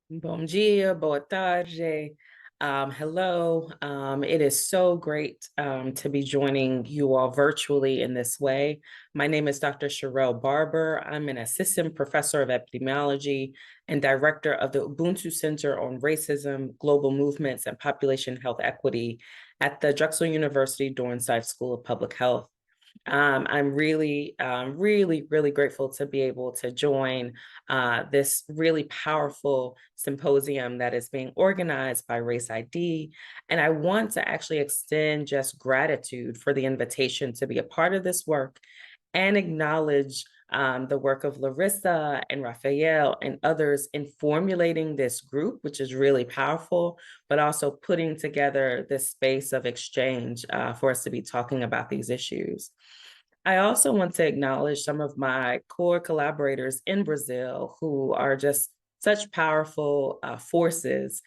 Bom dia, boa tarde. Hello. It is so great to be joining you all virtually in this way. My name is Dr. Sharrelle Barber. I'm an assistant professor of epidemiology and director of the Ubuntu Center on Racism, Global Movements, and Population Health Equity at the Drexel University Dornsife School of Public Health. I'm really grateful to be able to join this really powerful symposium that is being organized by Race ID. And I want to actually extend just gratitude for the invitation to be a part of this work and acknowledge the work of Larissa and Raphael and others in formulating this group, which is really powerful, but also putting together this space of exchange for us to be talking about these issues. I also want to acknowledge some of my core collaborators in Brazil who are just such powerful forces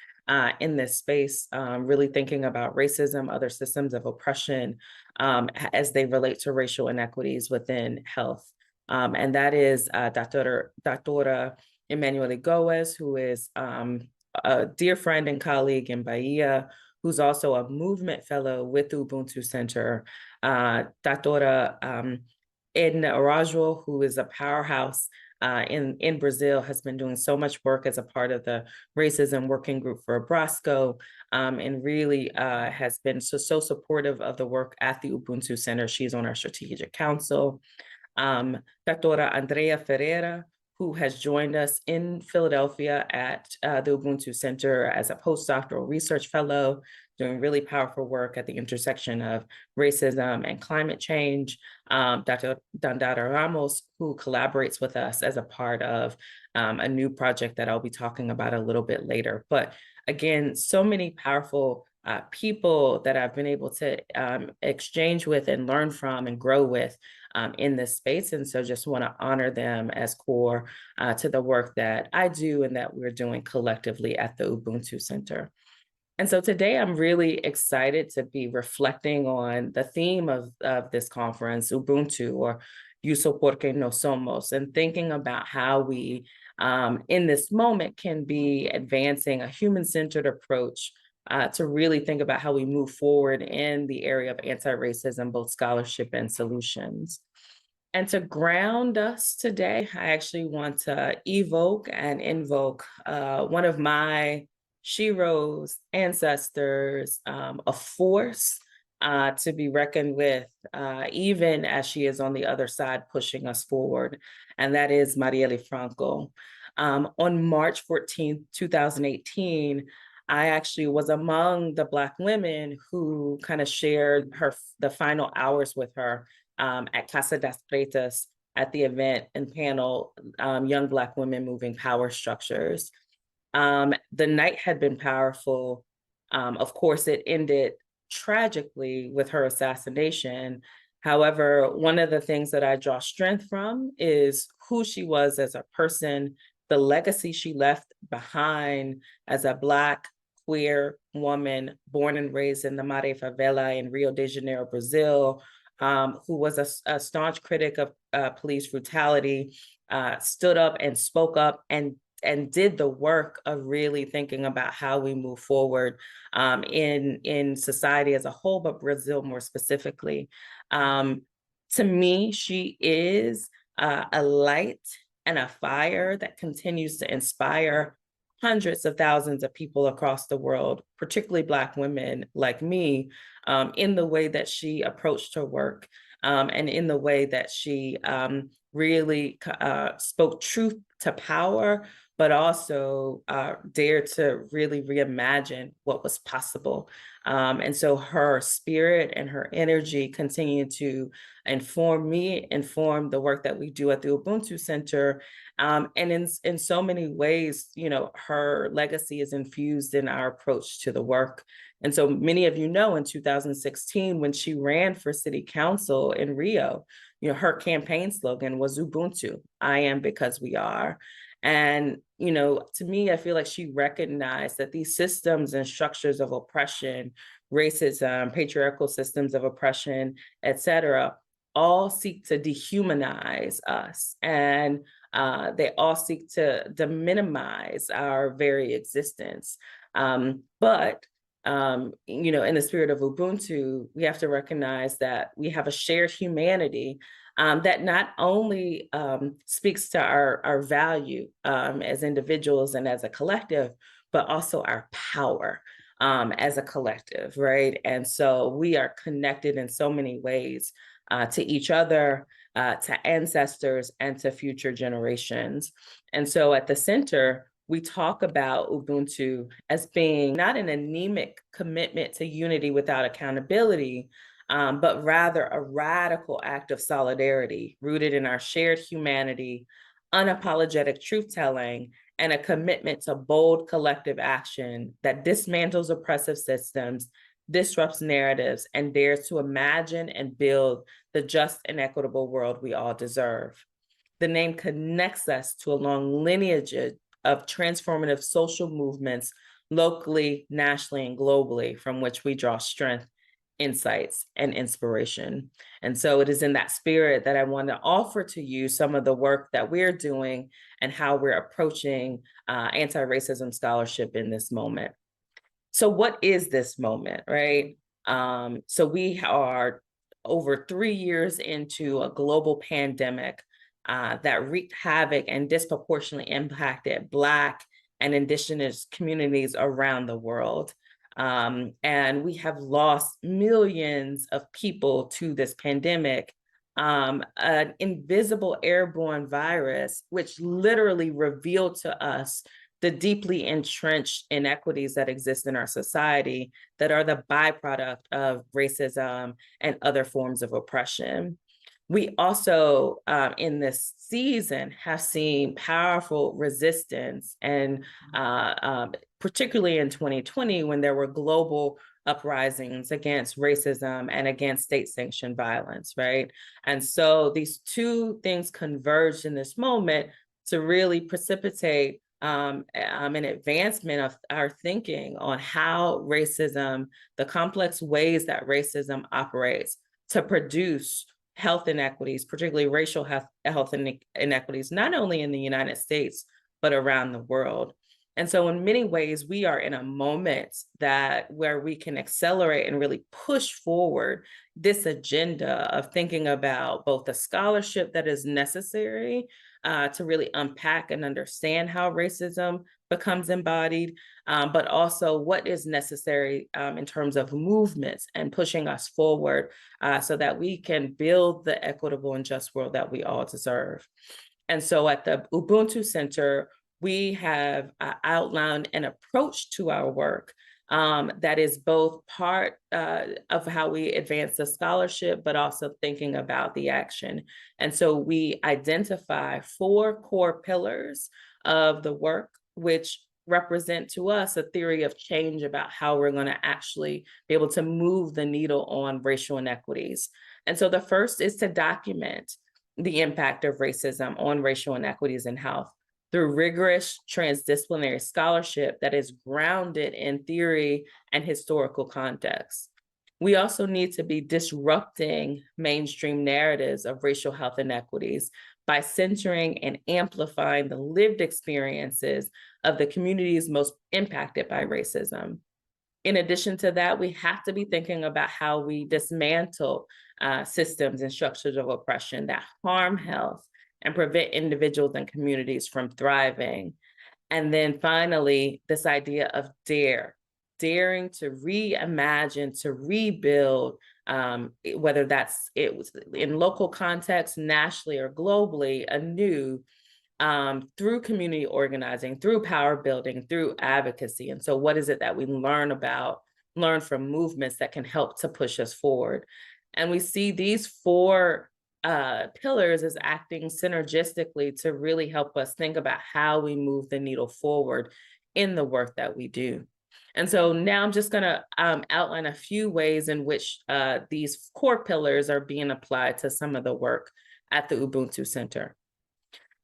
in this space, really thinking about racism, other systems of oppression as they relate to racial inequities within health. And that is Dr. Emanuele Goes, who is a dear friend and colleague in Bahia, who's also a movement fellow with the Ubuntu Center, Dr. Edna Arajo, who is a powerhouse in Brazil, has been doing so much work as a part of the Racism Working Group for Abrasco, and really has been so supportive of the work at the Ubuntu Center. She's on our strategic council. Dr. Andrea Ferreira, who has joined us in Philadelphia at the Ubuntu Center as a postdoctoral research fellow, doing really powerful work at the intersection of racism and climate change. Dr. Dandara Ramos, who collaborates with us as a part of a new project that I'll be talking about a little bit later. But again, so many powerful people that I've been able to exchange with and learn from and grow with in this space. And so just want to honor them as core to the work that I do and that we're doing collectively at the Ubuntu Center. And so today I'm really excited to be reflecting on the theme of this conference, Ubuntu, or Uso Porque no Somos, and thinking about how we, in this moment, can be advancing a human-centered approach to really think about how we move forward in the area of anti-racism, both scholarship and solutions. And to ground us today, I actually want to evoke and invoke one of my Shiro's ancestors, a force to be reckoned with, even as she is on the other side pushing us forward, and that is Marielle Franco. On March 14th, 2018, I actually was among the Black women who kind of shared the final hours with her at Casa das Pretas at the event and panel, Young Black Women Moving Power Structures. The night had been powerful. Of course, it ended tragically with her assassination. However, one of the things that I draw strength from is who she was as a person, the legacy she left behind as a Black queer woman born and raised in the Mare Favela in Rio de Janeiro, Brazil, who was a staunch critic of police brutality, stood up and spoke up and did the work of really thinking about how we move forward in society as a whole, but Brazil more specifically. To me, she is a light and a fire that continues to inspire hundreds of thousands of people across the world, particularly Black women like me, in the way that she approached her work and in the way that she really spoke truth to power, but also dared to really reimagine what was possible. And so her spirit and her energy continue to inform me, inform the work that we do at the Ubuntu Center. And in so many ways, you know, her legacy is infused in our approach to the work. And so many of you know in 2016, when she ran for city council in Rio, you know, her campaign slogan was Ubuntu, I am because we are. And, you know, to me, I feel like she recognized that these systems and structures of oppression, racism, patriarchal systems of oppression, et cetera, all seek to dehumanize us and They all seek to minimize our very existence. But in the spirit of Ubuntu, we have to recognize that we have a shared humanity that not only speaks to our value as individuals and as a collective, but also our power as a collective, right? And so we are connected in so many ways to each other, to ancestors, and to future generations. And so at the center, we talk about Ubuntu as being not an anemic commitment to unity without accountability, but rather a radical act of solidarity rooted in our shared humanity, unapologetic truth-telling, and a commitment to bold collective action that dismantles oppressive systems, disrupts narratives, and dares to imagine and build the just and equitable world we all deserve. The name connects us to a long lineage of transformative social movements locally, nationally, and globally, from which we draw strength, insights, and inspiration. And so it is in that spirit that I want to offer to you some of the work that we're doing and how we're approaching anti-racism scholarship in this moment. So what is this moment, right? So we are over 3 years into a global pandemic that wreaked havoc and disproportionately impacted Black and Indigenous communities around the world. And we have lost millions of people to this pandemic, an invisible airborne virus, which literally revealed to us the deeply entrenched inequities that exist in our society that are the byproduct of racism and other forms of oppression. We also, in this season, have seen powerful resistance, and particularly in 2020, when there were global uprisings against racism and against state-sanctioned violence, right? And so these two things converged in this moment to really precipitate an advancement of our thinking on how racism, the complex ways that racism operates to produce health inequities, particularly racial health inequities, not only in the United States, but around the world. And so in many ways, we are in a moment where we can accelerate and really push forward this agenda of thinking about both the scholarship that is necessary to really unpack and understand how racism becomes embodied, but also what is necessary in terms of movements and pushing us forward so that we can build the equitable and just world that we all deserve. And so at the Ubuntu Center, we have outlined an approach to our work that is both part of how we advance the scholarship, but also thinking about the action. And so we identify 4 core pillars of the work, which represent to us a theory of change about how we're going to actually be able to move the needle on racial inequities. And so the first is to document the impact of racism on racial inequities in health through rigorous transdisciplinary scholarship that is grounded in theory and historical context. We also need to be disrupting mainstream narratives of racial health inequities by centering and amplifying the lived experiences of the communities most impacted by racism. In addition to that, we have to be thinking about how we dismantle systems and structures of oppression that harm health and prevent individuals and communities from thriving. And then finally, this idea of daring to reimagine, to rebuild, whether that's in local context, nationally or globally, anew, through community organizing, through power building, through advocacy. And so what is it that we learn from movements that can help to push us forward? And we see these 4 pillars as acting synergistically to really help us think about how we move the needle forward in the work that we do. And so now I'm just going to outline a few ways in which these core pillars are being applied to some of the work at the Ubuntu Center.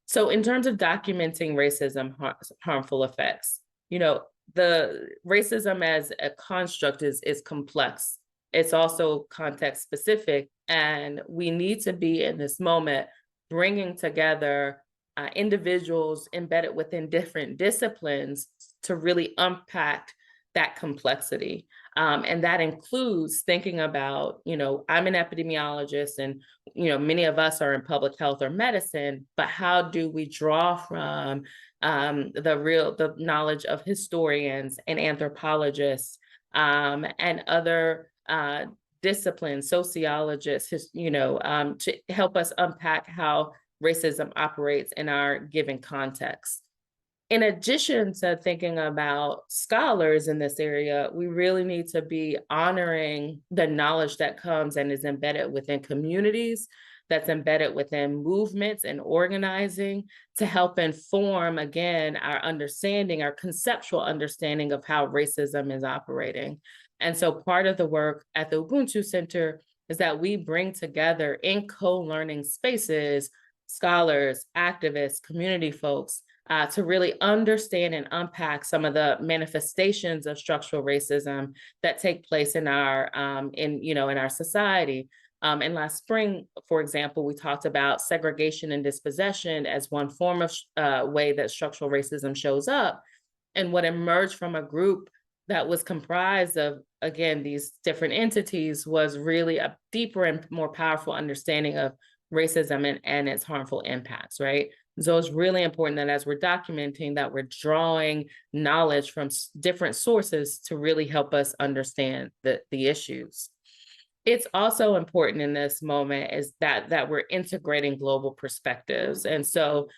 So in terms of documenting racism harmful effects, the racism as a construct is complex. It's also context specific, and we need to be in this moment bringing together individuals embedded within different disciplines to really unpack that complexity. And that includes thinking about, I'm an epidemiologist and, many of us are in public health or medicine, but how do we draw from the knowledge of historians and anthropologists and other disciplines, sociologists, to help us unpack how racism operates in our given context. In addition to thinking about scholars in this area, we really need to be honoring the knowledge that comes and is embedded within communities, that's embedded within movements and organizing to help inform, again, our understanding, our conceptual understanding of how racism is operating. And so part of the work at the Ubuntu Center is that we bring together in co-learning spaces scholars, activists, community folks, to really understand and unpack some of the manifestations of structural racism that take place in our in our society. And last spring, for example, we talked about segregation and dispossession as one form of way that structural racism shows up. And what emerged from a group that was comprised of, again, these different entities was really a deeper and more powerful understanding of racism and its harmful impacts, right? So it's really important that as we're documenting that we're drawing knowledge from different sources to really help us understand the issues. It's also important in this moment is that we're integrating global perspectives. And so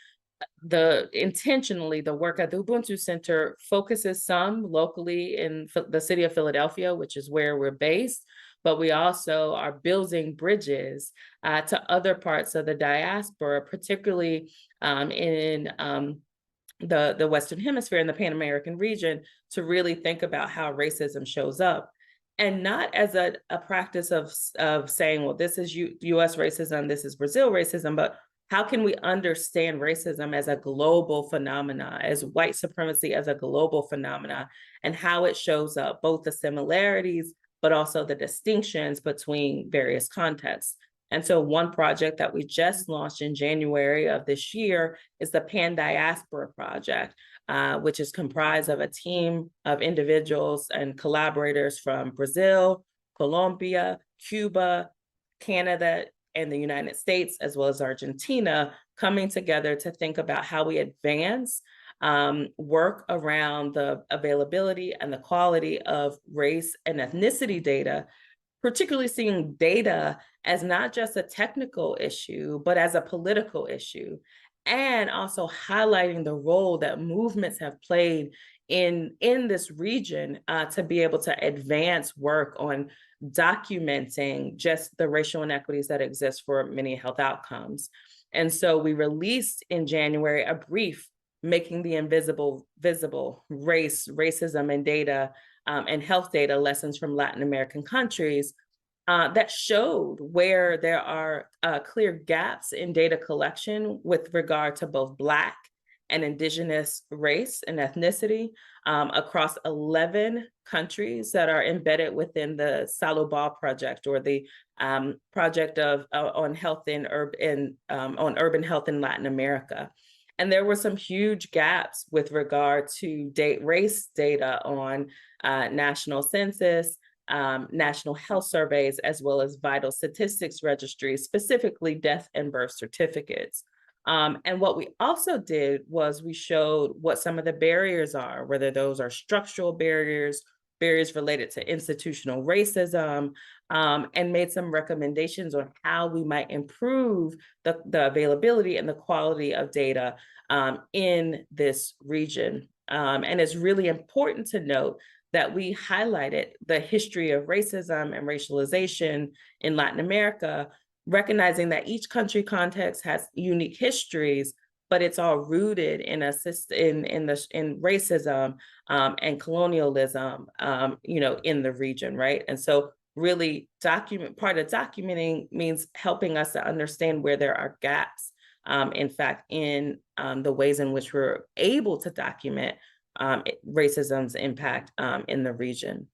intentionally, the work at the Ubuntu Center focuses some locally in the city of Philadelphia, which is where we're based, but we also are building bridges to other parts of the diaspora, particularly in the Western Hemisphere and the Pan American region, to really think about how racism shows up. And not as a practice of saying, well, this is US racism, this is Brazil racism, but how can we understand racism as a global phenomena, as white supremacy as a global phenomena, and how it shows up, both the similarities, but also the distinctions between various contexts. And so one project that we just launched in January of this year is the Pan Diaspora Project, which is comprised of a team of individuals and collaborators from Brazil, Colombia, Cuba, Canada, and the United States, as well as Argentina, coming together to think about how we advance work around the availability and the quality of race and ethnicity data, particularly seeing data as not just a technical issue, but as a political issue, and also highlighting the role that movements have played in this region to be able to advance work on documenting just the racial inequities that exist for many health outcomes. And so we released in January a brief, Making the Invisible Visible, Racism and Data and Health Data Lessons from Latin American Countries, that showed where there are clear gaps in data collection with regard to both Black and Indigenous race and ethnicity across 11 countries that are embedded within the Saúde project, or the project on health on urban health in Latin America. And there were some huge gaps with regard to race data on national census, national health surveys, as well as vital statistics registries, specifically death and birth certificates. And what we also did was we showed what some of the barriers are, whether those are structural barriers, barriers related to institutional racism, and made some recommendations on how we might improve the availability and the quality of data in this region. And it's really important to note that we highlighted the history of racism and racialization in Latin America, recognizing that each country context has unique histories, but it's all rooted in racism and colonialism, in the region, right? And so really part of documenting means helping us to understand where there are gaps, in fact, in the ways in which we're able to document racism's impact in the region.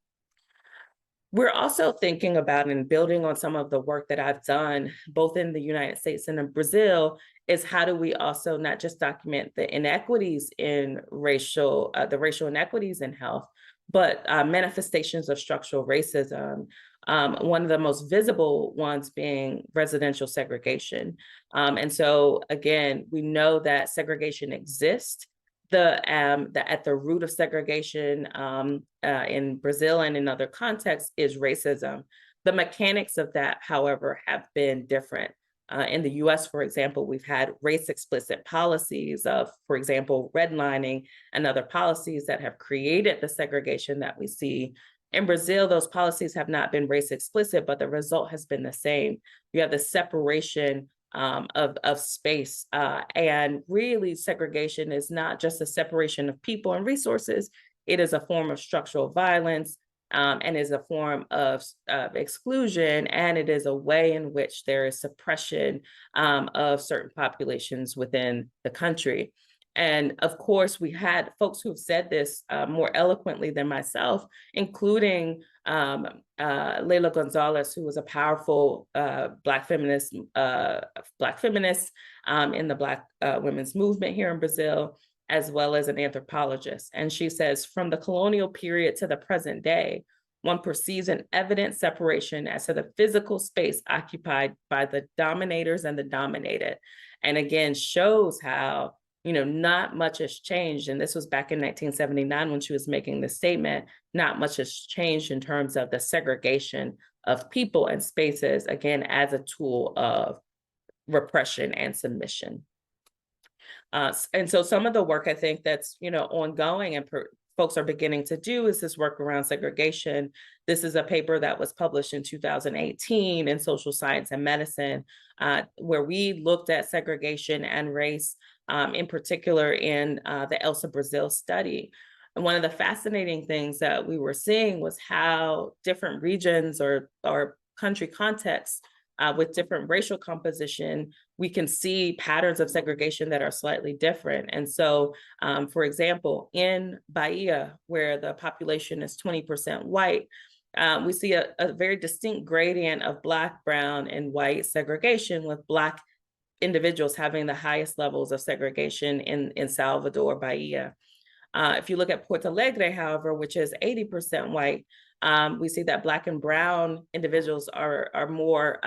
We're also thinking about and building on some of the work that I've done, both in the United States and in Brazil, is how do we also not just document the inequities in the racial inequities in health, but manifestations of structural racism. One of the most visible ones being residential segregation. And so again, we know that segregation exists. At the root of segregation in Brazil and in other contexts is racism. The mechanics of that, however, have been different. In the US, for example, we've had race explicit policies of, for example, redlining and other policies that have created the segregation that we see. In Brazil, those policies have not been race explicit, but the result has been the same. You have the separation of space. And really, segregation is not just a separation of people and resources. It is a form of structural violence and is a form of exclusion. And it is a way in which there is suppression of certain populations within the country. And of course, we had folks who've said this more eloquently than myself, including Leila Gonzalez, who was a powerful Black feminist in the Black women's movement here in Brazil, as well as an anthropologist. And she says, from the colonial period to the present day, one perceives an evident separation as to the physical space occupied by the dominators and the dominated. And again, shows how not much has changed. And this was back in 1979 when she was making this statement. Not much has changed in terms of the segregation of people and spaces, again, as a tool of repression and submission. And so some of the work I think that's, ongoing and folks are beginning to do is this work around segregation. This is a paper that was published in 2018 in Social Science and Medicine, where we looked at segregation and race, in particular in the ELSA Brazil study. And one of the fascinating things that we were seeing was how different regions or country contexts with different racial composition, we can see patterns of segregation that are slightly different. And so, for example, in Bahia, where the population is 20% white, we see a very distinct gradient of Black, brown, and white segregation, with Black individuals having the highest levels of segregation in Salvador, Bahia. If you look at Porto Alegre, however, which is 80% white, we see that Black and brown individuals are more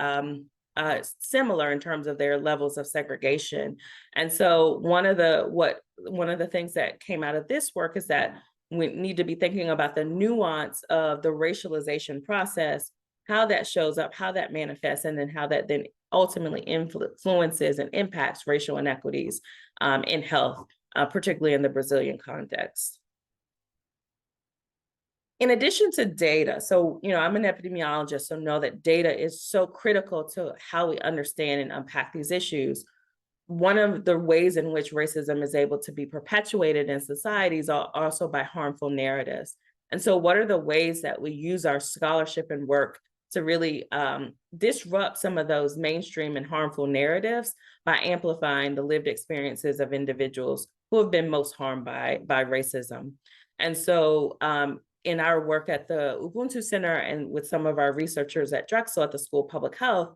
similar in terms of their levels of segregation. And so one of the things that came out of this work is that we need to be thinking about the nuance of the racialization process, how that shows up, how that manifests, and then how that then ultimately influences and impacts racial inequities in health, particularly in the Brazilian context. In addition to data, so, I'm an epidemiologist, so know that data is so critical to how we understand and unpack these issues. One of the ways in which racism is able to be perpetuated in societies are also by harmful narratives. And so what are the ways that we use our scholarship and work to really disrupt some of those mainstream and harmful narratives by amplifying the lived experiences of individuals who have been most harmed by racism? And so in our work at the Ubuntu Center and with some of our researchers at Drexel at the School of Public Health,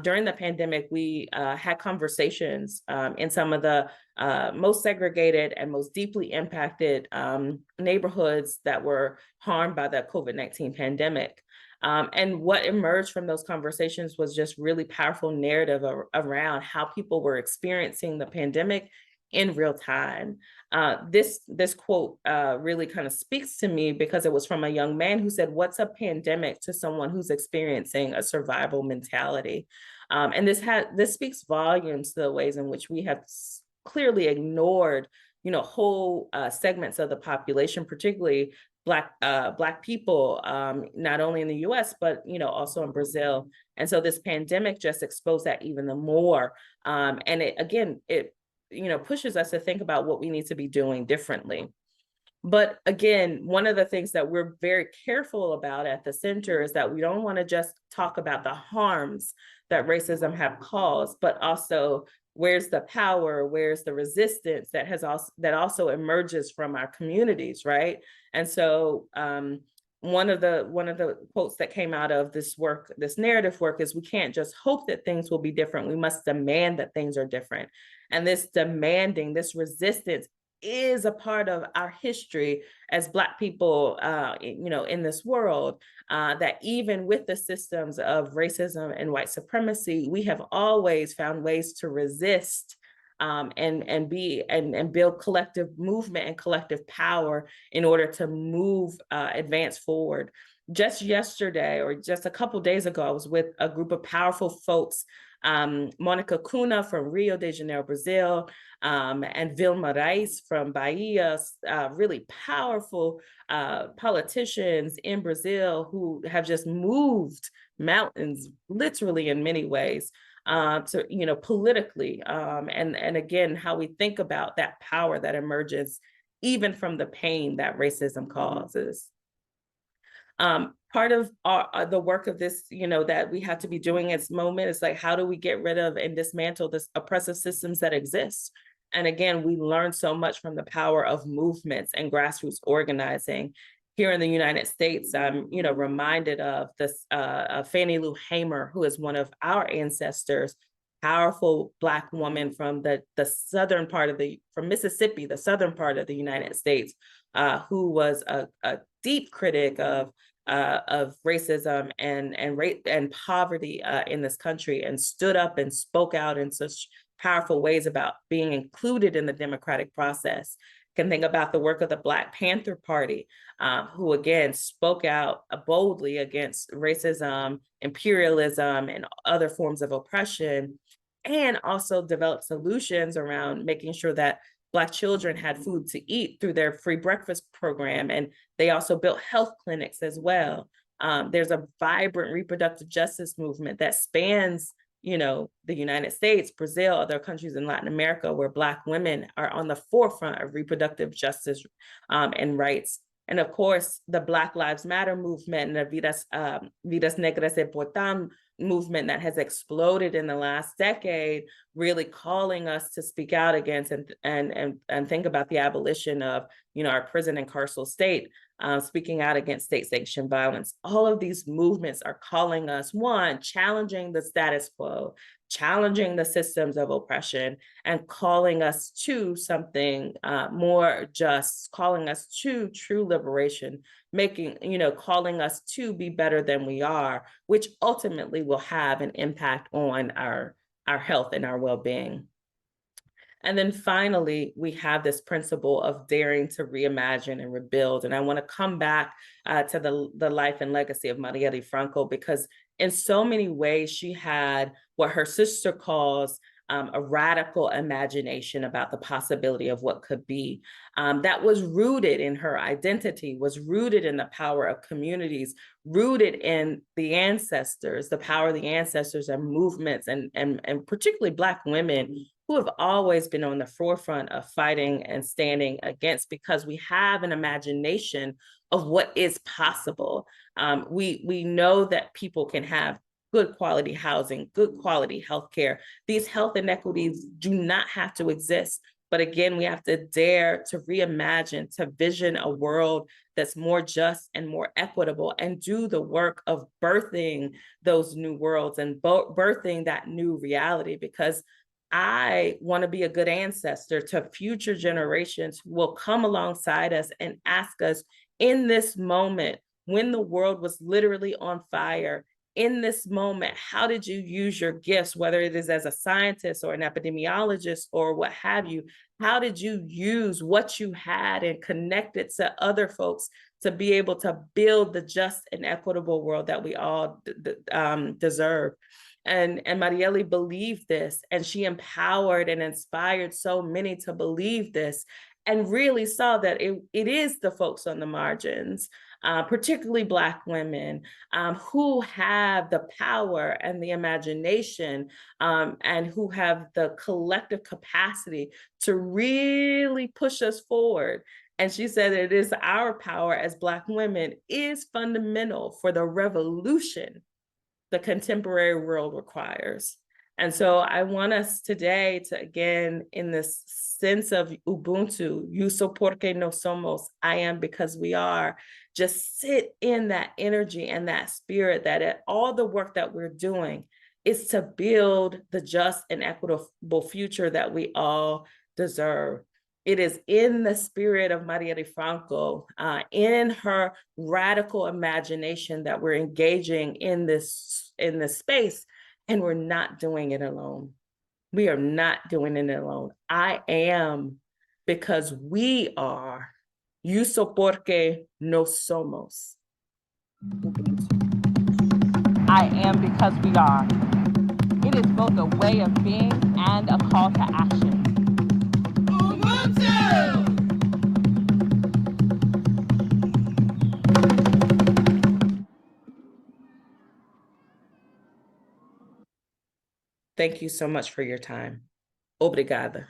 during the pandemic, we had conversations in some of the most segregated and most deeply impacted neighborhoods that were harmed by the COVID-19 pandemic. And what emerged from those conversations was just really powerful narrative around how people were experiencing the pandemic in real time. This quote really kind of speaks to me because it was from a young man who said, "What's a pandemic to someone who's experiencing a survival mentality?" And this speaks volumes to the ways in which we have clearly ignored, whole segments of the population, particularly Black people, not only in the US, but, also in Brazil. And so this pandemic just exposed that even more. And it pushes us to think about what we need to be doing differently. But again, one of the things that we're very careful about at the center is that we don't want to just talk about the harms that racism have caused, but also where's the power, where's the resistance that also emerges from our communities, right? And so one of the quotes that came out of this work, this narrative work, is we can't just hope that things will be different. We must demand that things are different. And this demanding, this resistance is a part of our history as Black people, in this world, that even with the systems of racism and white supremacy, we have always found ways to resist, and build collective movement and collective power in order to advance forward. Just yesterday, or just a couple days ago, I was with a group of powerful folks, Monica Cunha from Rio de Janeiro, Brazil, and Vilma Reis from Bahia, really powerful politicians in Brazil who have just moved mountains, literally in many ways, to, politically, and again, how we think about that power that emerges even from the pain that racism causes. Part of the work of this, that we have to be doing at this moment is like, how do we get rid of and dismantle this oppressive systems that exist? And again, we learn so much from the power of movements and grassroots organizing. Here in the United States, I'm, reminded of this Fannie Lou Hamer, who is one of our ancestors, powerful Black woman from the southern part from Mississippi, the southern part of the United States, who was a deep critic of racism and poverty in this country, and stood up and spoke out in such powerful ways about being included in the democratic process. Can think about the work of the Black Panther Party, who again spoke out boldly against racism, imperialism, and other forms of oppression, and also developed solutions around making sure that Black children had food to eat through their free breakfast program. And they also built health clinics as well. There's a vibrant reproductive justice movement that spans, the United States, Brazil, other countries in Latin America, where Black women are on the forefront of reproductive justice and rights. And of course, the Black Lives Matter movement and the Vidas Negras Importan movement that has exploded in the last decade, really calling us to speak out against and think about the abolition of, our prison and carceral state, speaking out against state-sanctioned violence. All of these movements are calling us, one, challenging the status quo, challenging the systems of oppression, and calling us to something more just, calling us to true liberation, calling us to be better than we are, which ultimately will have an impact on our health and our well-being. And then finally, we have this principle of daring to reimagine and rebuild. And I want to come back to the life and legacy of Marielle Franco, because in so many ways, she had what her sister calls a radical imagination about the possibility of what could be, that was rooted in her identity, was rooted in the power of communities, rooted in the ancestors, the power of the ancestors and movements, and particularly Black women who have always been on the forefront of fighting and standing against, because we have an imagination of what is possible. We know that people can have good quality housing, good quality healthcare. These health inequities do not have to exist. But again, we have to dare to reimagine, to vision a world that's more just and more equitable, and do the work of birthing those new worlds and birthing that new reality, because I want to be a good ancestor to future generations who will come alongside us and ask us, in this moment, when the world was literally on fire, in this moment, how did you use your gifts, whether it is as a scientist or an epidemiologist or what have you? How did you use what you had and connect it to other folks to be able to build the just and equitable world that we all deserve? And Marielle believed this, and she empowered and inspired so many to believe this, and really saw that it is the folks on the margins, particularly Black women, who have the power and the imagination, and who have the collective capacity to really push us forward. And she said that it is our power as Black women is fundamental for the revolution the contemporary world requires. And so I want us today to, again, in this sense of Ubuntu, you so porque no somos, I am because we are. Just sit in that energy and that spirit that all the work that we're doing is to build the just and equitable future that we all deserve. It is in the spirit of Marielle Franco, in her radical imagination, that we're engaging in this space, and we're not doing it alone. We are not doing it alone. I am because we are. You so porque no somos. I am because we are. It is both a way of being and a call to action. Ubuntu! Thank you so much for your time. Obrigada.